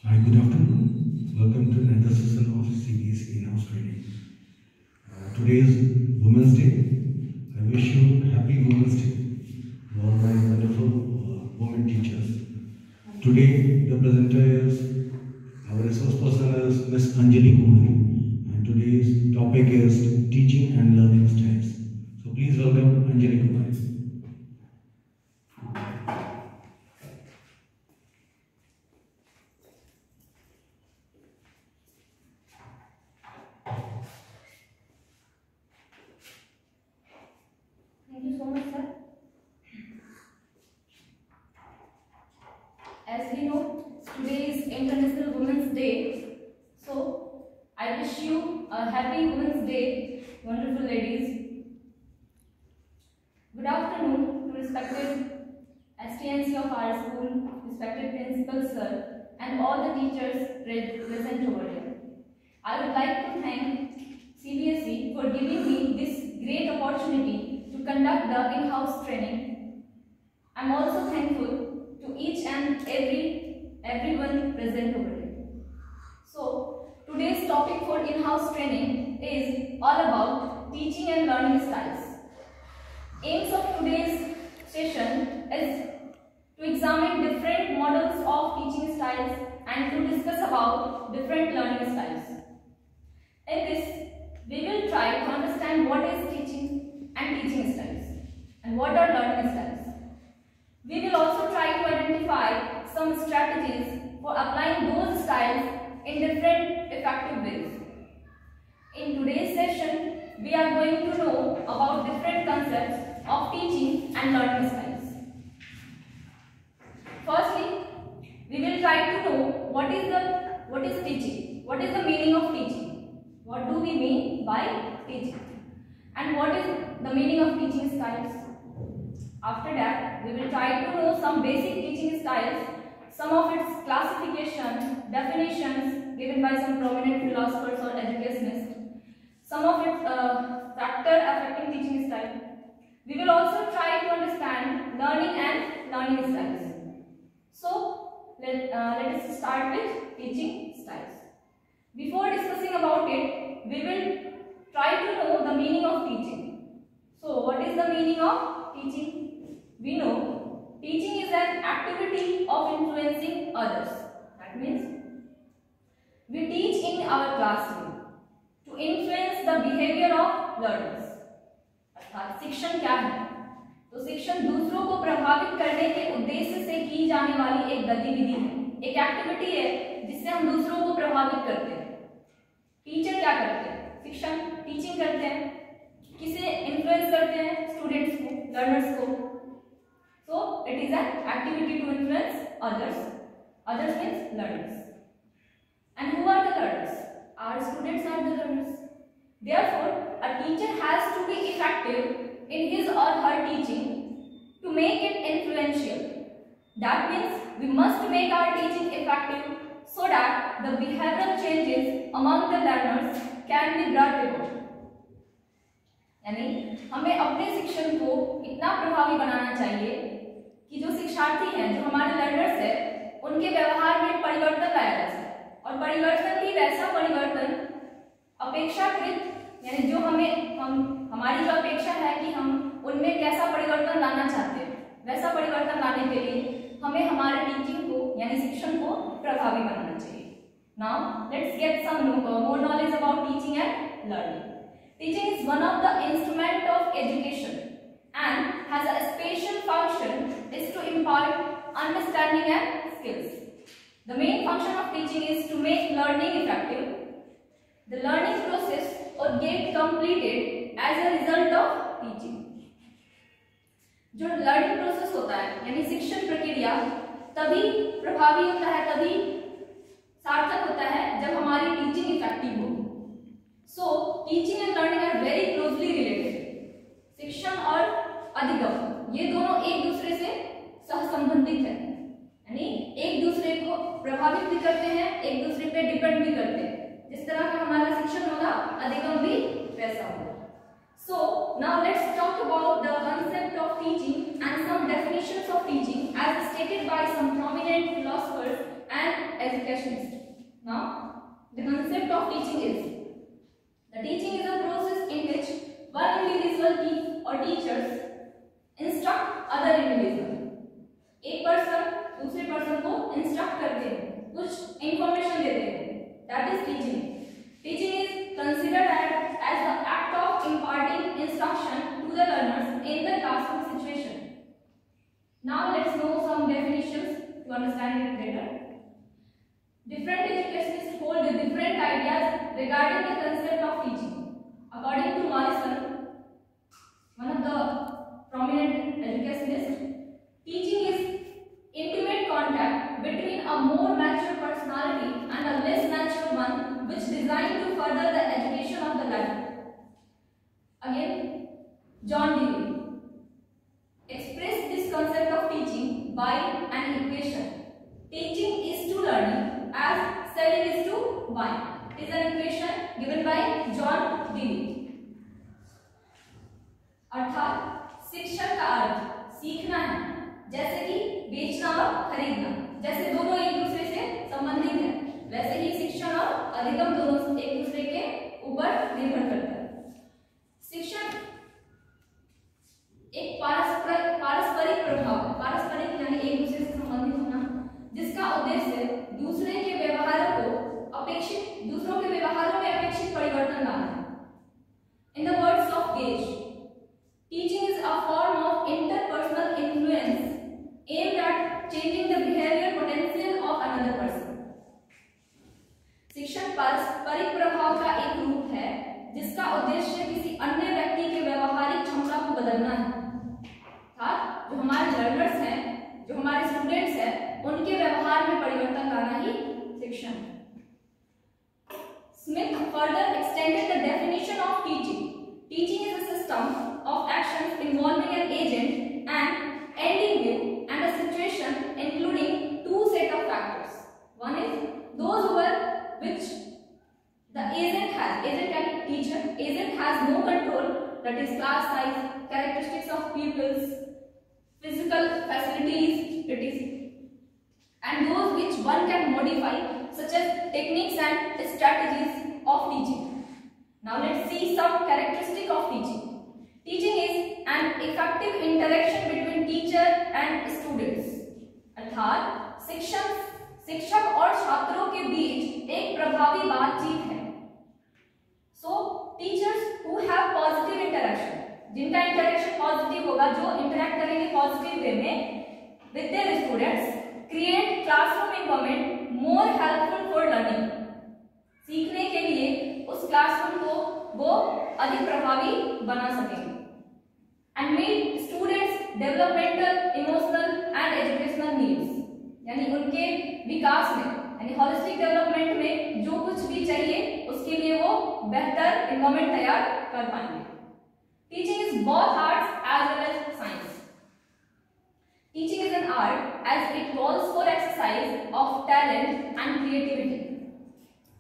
Hi, good afternoon. Welcome to another session of CBS in-house training. Today is Women's Day. I wish you happy Women's Day to all my wonderful women teachers. Today the presenter is our resource person is Ms. Anjali Kumari, and today's topic is teaching and learning styles. So please welcome Anjali Kumari. Thank you so much, sir. As we know, today is International Women's Day. So, I wish you a happy Women's Day, wonderful ladies. Good afternoon to respected STNC of our school, respected principal sir, and all the teachers present over here. I would like to thank CBSE for giving me this great opportunity to conduct the in-house training. I am also thankful to each and everyone present over here. So, today's topic for in-house training is all about teaching and learning styles. Aims of today's session is to examine different models of teaching styles and to discuss about different learning styles. In this, we will try to understand what is teaching and teaching styles and what are learning styles. We will also try to identify some strategies for applying those styles in different effective ways. In today's session, we are going to know about different concepts of teaching and learning styles. Firstly, we will try to know what is teaching, what is the meaning of teaching, what do we mean by teaching, and what is the meaning of teaching styles. After that, we will try to know some basic teaching styles, some of its classification, definitions given by some prominent philosophers or educationists, some of its factor affecting teaching style. We will also try to understand learning and learning styles. So, let us start with teaching styles. Before discussing about it, we will try to know the meaning of teaching. So, what is the meaning of teaching? We know teaching is an activity of influencing others. That means we teach in our classroom to influence the behavior of learners. अर्थात शिक्षण क्या है? तो शिक्षण दूसरों को प्रभावित करने के उद्देश्य से की जाने वाली एक गतिविधि है, एक एक्टिविटी है जिससे हम दूसरों को प्रभावित करते हैं. टीचर क्या करते हैं? शिक्षण टीचिंग करते हैं, किसे इन्फ्लुएंस करते हैं? स्टूडेंट्स को, लर्नर्स को. So it is an activity to influence others. Others means learners. And who are the learners? Our students are the learners. Therefore, a teacher has to be effective in his or her teaching to make it influential. That means we must make our teaching effective so that the behavioral changes among the learners can be brought about. यानी हमें अपने शिक्षण को इतना प्रभावी बनाना चाहिए कि जो शिक्षार्थी हैं, जो हमारे लर्नर्स हैं, उनके व्यवहार में परिवर्तन लाया जा सके. और परिवर्तन भी वैसा परिवर्तन अपेक्षाकृत, यानी जो हमारी जो अपेक्षा है कि हम उनमें कैसा परिवर्तन लाना चाहते हैं, वैसा परिवर्तन लाने के लिए हमें हमारे टीचिंग को यानी शिक्षण को प्रभावी बनाना चाहिए. Now let's get some more knowledge about teaching and learning. Teaching is one of the instruments of education and has a special function is to impart understanding and skills. The main function of teaching is to make learning effective. The learning process or get completed as a result of teaching. जो learning process होता है यानी शिक्षण प्रक्रिया तभी प्रभावी होता है, तभी सार्थक होता है जब हमारी टीचिंग इफेक्टिव हो. So, teaching and learning are very closely related. शिक्षण और अधिगम ये दोनों एक दूसरे से सहसंबंधित हैं, यानी एक दूसरे को प्रभावित भी करते हैं, एक दूसरे पे डिपेंड भी करते हैं. जिस तरह का हमारा शिक्षण होगा, अधिगम भी वैसा होगा. So, now let's talk about the concept of teaching and some definitions of teaching as stated by some prominent philosophers and educators. educationist. Now, the concept of teaching is, the teaching is a process in which one individual or teachers instruct other individual. एक person दूसरे person को instruct करते हैं, कुछ information देते हैं, that is teaching. Teaching is considered as the act of imparting instruction to the learners in the classroom situation. Now let's know some definitions to understand it better. Different educationists hold different ideas regarding the concept of teaching. According to Morrison, one of the prominent educationists, teaching is intimate contact between a more mature personality and a less mature one, which is designed to further the education of the learner. Again, John Dewey expressed this concept of teaching by an equation. Teaching is to learning as selling is to buying. It is an equation given by John Dewey. अर्थात शिक्षण का अर्थ सीखना है, जैसे कि बेचना और खरीदना, जैसे दोनों एक दूसरे से संबंधित हैं, वैसे ही शिक्षण और अधिगम दोनों एक दूसरे के ऊपर निर्भर करता है. शिक्षण एक पारस्परिक प्रभाव, पारस्परिक यानी एक दूसरे से संबंधित होना, जिसका उद्देश्य दूसरों के व्यवहारों में अपेक्षित परिवर्तन लाना है. In the words of Gage, teaching is a form of interpersonal influence aimed at changing the behavior potential of another person. शिक्षण पारस्परिक प्रभाव का एक रूप है जिसका उद्देश्य किसी अन्य व्यक्ति के व्यवहारिक क्षमता को बदलना है. अर्थात जो हमारे लर्नर्स हैं, जो हमारे स्टूडेंट्स हैं, उनके व्यवहार में परिवर्तन लाना ही शिक्षण है. Smith further extended the definition of teaching. Teaching is a system of actions involving an agent and ending view and a situation including two set of factors. One is those over which the agent and teacher, agent has no control, that is class size, characteristics of pupils, physical facilities, it is, and those which one can modify, such as techniques and strategies of teaching. Now let's see some characteristics of teaching. Teaching is an effective interaction between teacher and students. अर्थात शिक्षक और छात्रों के बीच एक प्रभावी बातचीत है. So teachers who have positive interaction, जिनका इंटरेक्शन पॉजिटिव होगा, जो इंटरेक्ट करेंगे पॉजिटिव वे में with their students, create classroom environment more helpful for learning. सीखने के लिए उस क्लासरूम को वो अधिक प्रभावी बना सकेंगे. And meet students developmental, emotional and educational needs. यानी उनके विकास में, यानी होलिस्टिक डेवलपमेंट में जो कुछ भी चाहिए उसके लिए वो बेहतर एनवायरनमेंट तैयार कर पाएंगे. Teaching is both arts as well as science. Teaching is an art as it calls for exercise of talent and creativity.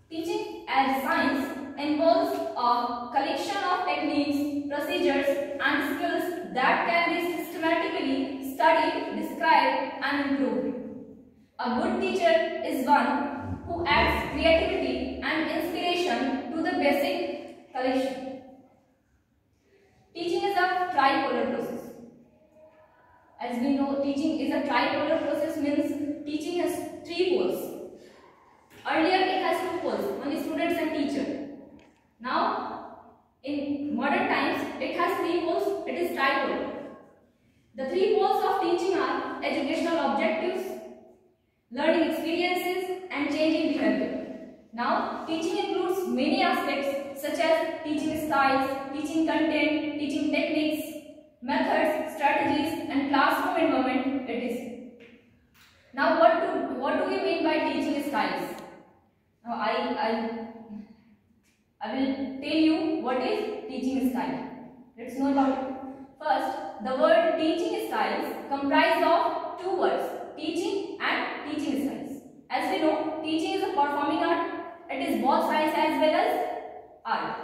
Teaching as science involves a collection of techniques, procedures and skills that can be systematically studied, described and improved. A good teacher is one who adds creativity and inspiration to the basic collection. Teaching is a tripolar process. As we know, teaching is a tripolar process, means teaching has three poles. Earlier it has two poles, one is students and teacher. Now in modern times it has three poles, it is tripolar. The three poles of teaching are educational objectives, learning experiences and changing behavior. Now teaching includes many aspects such as teaching styles, teaching content, teaching techniques, methods, strategies and classroom environment it is. Now what do we mean by teaching styles? Now I will tell you what is teaching style. Let's know about it. First, the word teaching styles comprise of two words, teaching and teaching styles. As we know, teaching is a performing art. It is both science as well as art.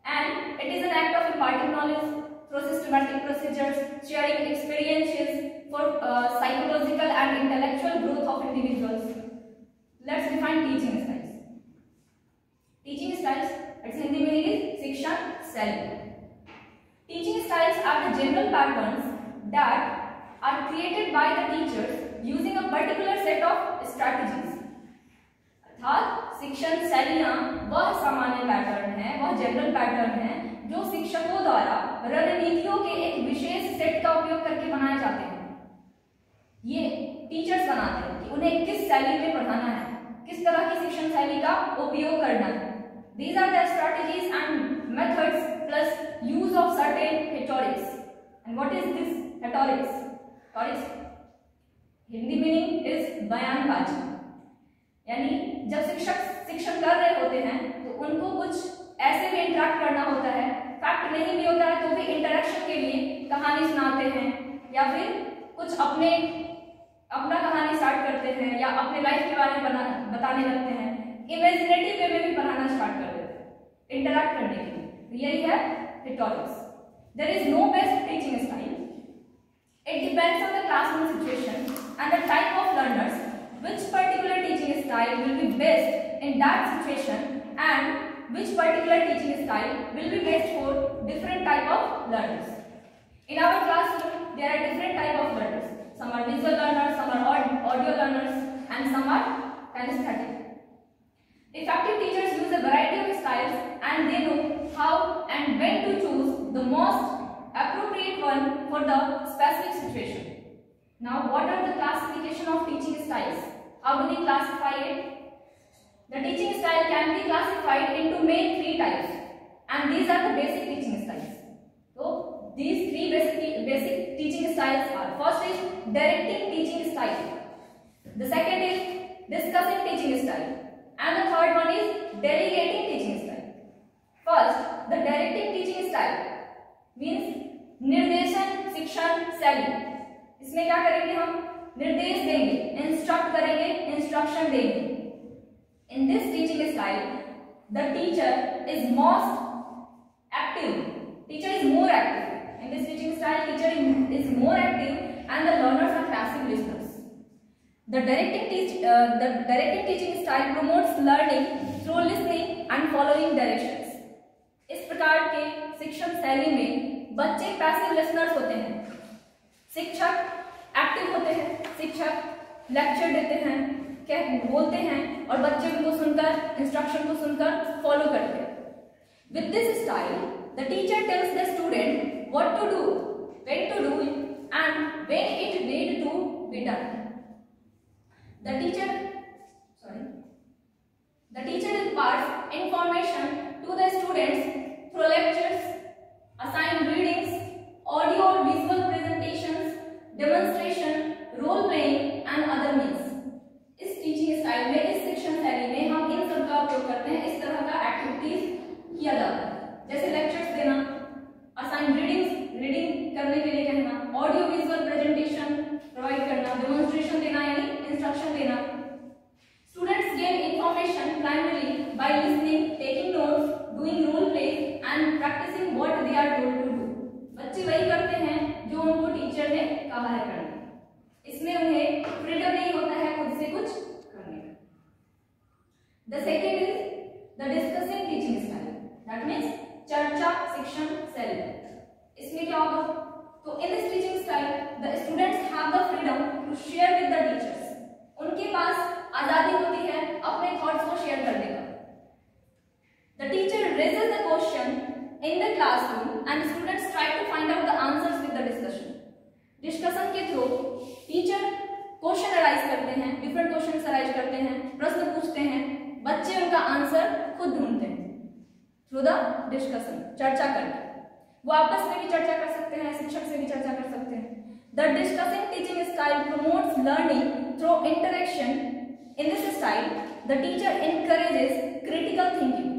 And it is an act of imparting knowledge through systematic procedures, sharing experiences for psychological and intellectual growth of individuals. Let's strategies, अर्थात शिक्षण शैलियां वह सामान्य pattern है, वह general pattern है जो शिक्षकों द्वारा रणनीतियों के एक विशेष सेट का उपयोग करके बनाए जाते हैं। ये टीचर्स बनाते हैं कि उन्हें किस शैली में पढ़ाना है, किस तरह की शिक्षण शैली का उपयोग करना है। These are the strategies and methods plus use of certain rhetorics. And what is this rhetorics? Rhetorics Hindi meaning is बयानबाजी, यानी जब शिक्षक शिक्षण कर रहे होते हैं तो उनको कुछ ऐसे भी इंटरेक्ट करना होता है, फैक्ट नहीं भी होता है तो भी इंटरेक्शन के लिए कहानी सुनाते हैं या फिर कुछ अपना कहानी स्टार्ट करते हैं या अपने लाइफ के बारे में बताने लगते हैं, इमेजिनेटिव वे में भी पढ़ाना स्टार्ट कर देते हैं इंटरेक्ट करने के लिए। तो यही है rhetorics. There is no best teaching style. It depends on the classroom situation and the type of learners. Which particular teaching style will be best in that situation and which particular teaching style will be best for different type of learners. In our classroom, there are different type of learners. Some are visual learners, some are audio learners, and some are kinesthetic. Effective teachers use a variety of styles and they know how and when to choose the most appropriate one for the specific situation. Now, what are the classification of teaching styles? How do we classify it? The teaching style can be classified into main three types, and these are the basic teaching styles. So, these three basic teaching styles are: first is directing teaching style, the second is discussing teaching style, and the third one is delegating teaching style. First, the directing teaching style means निर्देशन शिक्षण शैली। इसमें क्या करेंगे हम? निर्देश देंगे, instruct करेंगे, इंस्ट्रक्शन देंगे। In this teaching style, the teacher is most active. Teacher is more active. In this teaching style, teacher is more active, and the learners are passive listeners. The directing teaching style promotes learning through listening and following directions. इस प्रकार के शिक्षण शैली में बच्चे passive listeners होते हैं, शिक्षक एक्टिव होते हैं, शिक्षक लेक्चर देते हैं, बोलते हैं और बच्चे उनको सुनकर, इंस्ट्रक्शन को सुनकर फॉलो करते हैं। With this style, the teacher tells the student what to do, when to do it, and when it need to be done. The teacher imparts information to the students through lectures, assigned readings, audio or visual presentations, demonstration, role playing and other means. इस teaching style में, इस शिक्षण शैली में हम इन सब का उपयोग करते हैं, इस तरह का एक्टिविटीज किया जाता है, जैसे लेक्चर्स देना, असाइन रीडिंग करने के लिए कहना, ऑडियो विजुअल प्रेजेंटेशन प्रोवाइड करना, डेमोन्स्ट्रेशन देना यानी इंस्ट्रक्शन देना। Students gain information primarily by listening, taking notes, doing role play and practicing what they are told to do. बच्चे वही करते हैं जो उनको टीचर ने कहा है करना, इसमें उन्हें फ्रीडम नहीं होता है खुद से कुछ करने का। The second is the discussing teaching style. That means चर्चा शिक्षण शैली। इसमें क्या होगा? तो in this teaching style, the students have the freedom to share with the teachers. उनके पास आजादी होती है अपने थॉट्स को शेयर करने का। The teacher raises the question in the classroom and students try to find out the answers with the discussion. Discussion के through teacher question arise करते हैं, डिफरेंट क्वेश्चन अराइज करते हैं, प्रश्न पूछते हैं, बच्चे उनका आंसर खुद ढूंढते हैं थ्रू द डिस्कशन, चर्चा करके। वो आपस में भी चर्चा कर सकते हैं, शिक्षक से भी चर्चा कर सकते हैं। The discussing teaching style promotes learning through interaction. In this style the teacher encourages critical thinking.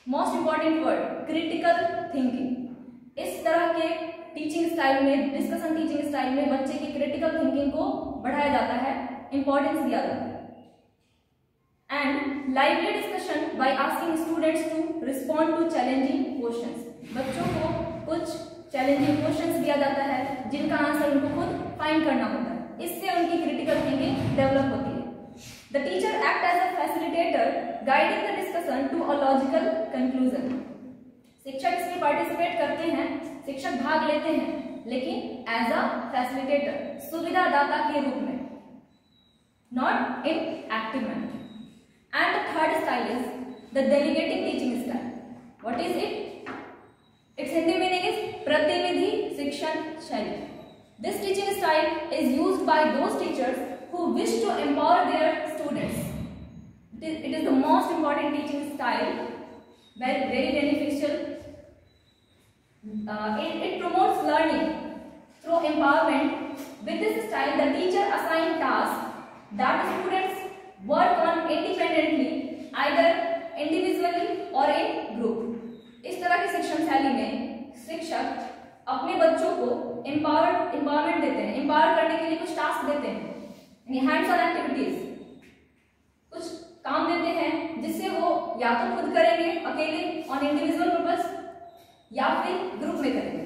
Most important word, critical thinking. इस तरह के टीचिंग स्टाइल में, डिस्कशन टीचिंग स्टाइल में बच्चे की क्रिटिकल थिंकिंग को बढ़ाया जाता है, इंपॉर्टेंस दिया जाता है। And lively discussion by asking students to respond to challenging questions. बच्चों को कुछ चैलेंजिंग क्वेश्चंस दिया जाता है जिनका आंसर उनको खुद फाइंड करना होता है, इससे उनकी क्रिटिकल थिंकिंग डेवलप होती है। The teacher act as a facilitator guiding the discussion to a logical conclusion. शिक्षक इसमें पार्टिसिपेट करते हैं, शिक्षक भाग लेते हैं, लेकिन एज अ फैसिलिटेटर, सुविधादाता के रूप में। not in active manner. And the third style is the delegating teaching style. What is it? Its Hindi meaning is प्रतिनिधि शिक्षण शैली. This teaching style is used by those teachers who wish to empower their students. It is the most important teaching style, very beneficial. It promotes learning through empowerment. With this style, the teacher assigns tasks that the students work on independently, either individually or in group. इस तरह की शिक्षण शैली में शिक्षक अपने बच्चों को एम्पावरमेंट देते हैं, एम्पावर करने के लिए कुछ टास्क देते हैं, यानी हैंड्स ऑन एक्टिविटीज, कुछ काम देते हैं जिससे वो या तो खुद करेंगे अकेले ऑन इंडिविजुअल पर्पस या फिर ग्रुप में करेंगे.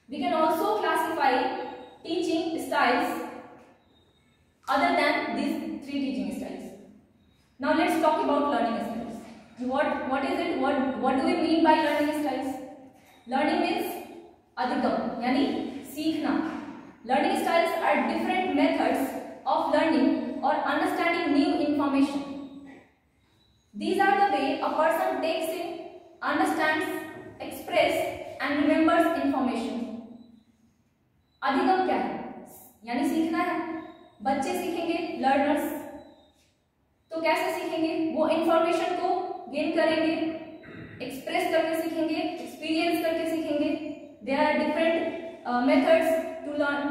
We can also classify teaching styles other than these three teaching styles. Now let's talk about learning styles. What is it? What do we mean by learning styles? Learning means अधिगम यानी सीखना. Learning styles are different methods of learning or understanding new information. These are the way a person takes in, understands, expresses and remembers information. अधिगम क्या है? यानी सीखना है. बच्चे सीखेंगे, लर्नर्स, तो कैसे सीखेंगे? वो इंफॉर्मेशन को गेन करेंगे, एक्सप्रेस करके सीखेंगे, एक्सपीरियंस करके सीखेंगे. There are different methods to learn.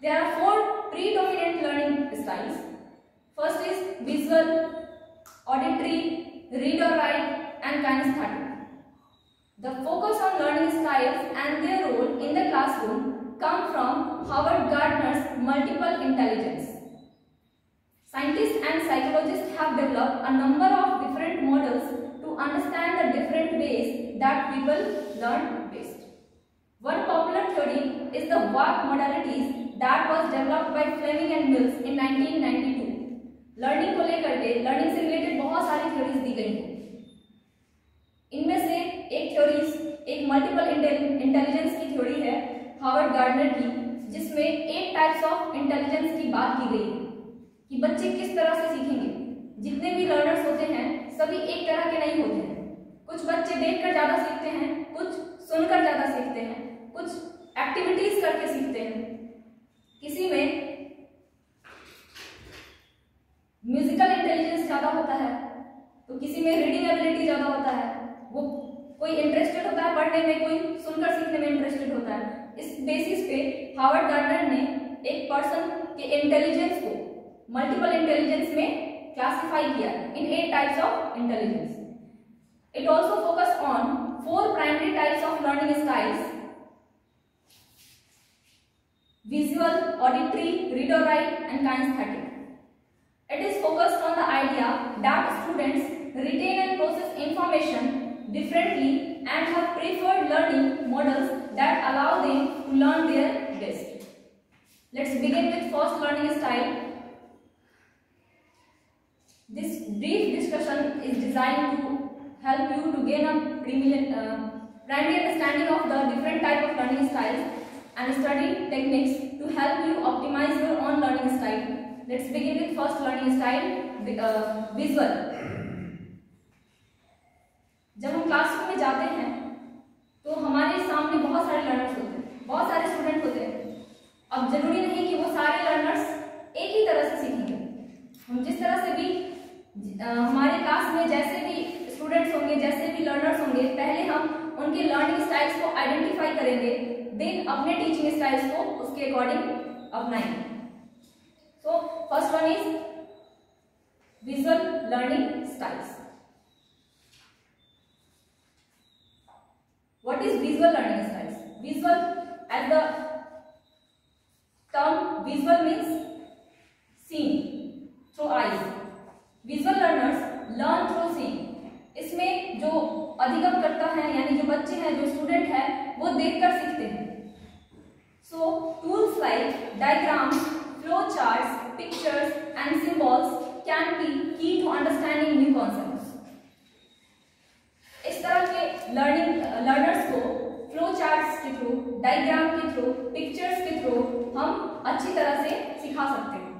There are 4 predominant learning styles. First is visual, auditory, read or write and kinesthetic. The focus on learning styles and their role in the classroom come from Howard Gardner's multiple intelligence. Scientists and psychologists have developed a number of different models to understand the different ways that people learn best. One popular theory is the WAC modalities that was developed by Fleming and Mills in 1992. Learning को लेकर के, learning से related बहुत सारी theories दी गई हैं. इनमें से एक थ्योरीज एक मल्टीपल इंटेलिजेंस की थ्योरी है हावर्ड गार्डनर की, जिसमें 8 टाइप्स ऑफ इंटेलिजेंस की बात की गई है कि बच्चे किस तरह से सीखेंगे. जितने भी लर्नर्स होते हैं सभी एक तरह के नहीं होते हैं. कुछ बच्चे देखकर ज़्यादा सीखते हैं, कुछ सुनकर ज़्यादा सीखते हैं, कुछ एक्टिविटीज करके सीखते हैं, किसी में म्यूजिकल इंटेलिजेंस ज़्यादा होता है तो किसी में रीडिंग एबिलिटी ज़्यादा होता है. वो कोई इंटरेस्टेड होता है पढ़ने में, कोई सुनकर सीखने में इंटरेस्टेड होता है. इस बेसिस पे हावर्ड गार्डनर ने एक पर्सन के इंटेलिजेंस को मल्टीपल इंटेलिजेंस में क्लासिफाई किया इन 8 types of intelligence. It also focus on 4 primary types of learning styles: visual, auditory, read or write and kinesthetic. It is focused on the idea that students retain and process information differently and have preferred learning models that allow them to learn their best. Let's begin with first learning style. This brief discussion is designed to help you to gain a primary understanding of the different type of learning styles and study techniques to help you optimize your own learning style. Let's begin with first learning style, visual. जब हम classroom में जाते हैं तो हमारे सामने बहुत सारे लर्नर्स होते हैं, बहुत सारे स्टूडेंट होते हैं. अब जरूरी नहीं कि वो सारे लर्नर्स एक ही तरह से सीखेंगे. हम जिस तरह से भी हमारे क्लास में जैसे भी स्टूडेंट्स होंगे, जैसे भी लर्नर्स होंगे, पहले हम उनके लर्निंग स्टाइल्स को आइडेंटिफाई करेंगे, देन अपने टीचिंग स्टाइल्स को उसके अकॉर्डिंग अपनाएंगे. So first one is visual learning styles. What is visual learning styles? Visual, as the term visual means seen through eyes. Visual learners learn through seeing. इसमें जो अधिगम करता है यानी जो बच्चे हैं, जो स्टूडेंट है, वो देखकर सीखते हैं. So tools like diagrams, flow charts, pictures and symbols can be key to understanding new concepts. इस तरह के लर्नर्स को फ्लो चार्ट्स के थ्रू, डायग्राम के थ्रू, पिक्चर्स के थ्रू हम अच्छी तरह से सिखा सकते हैं.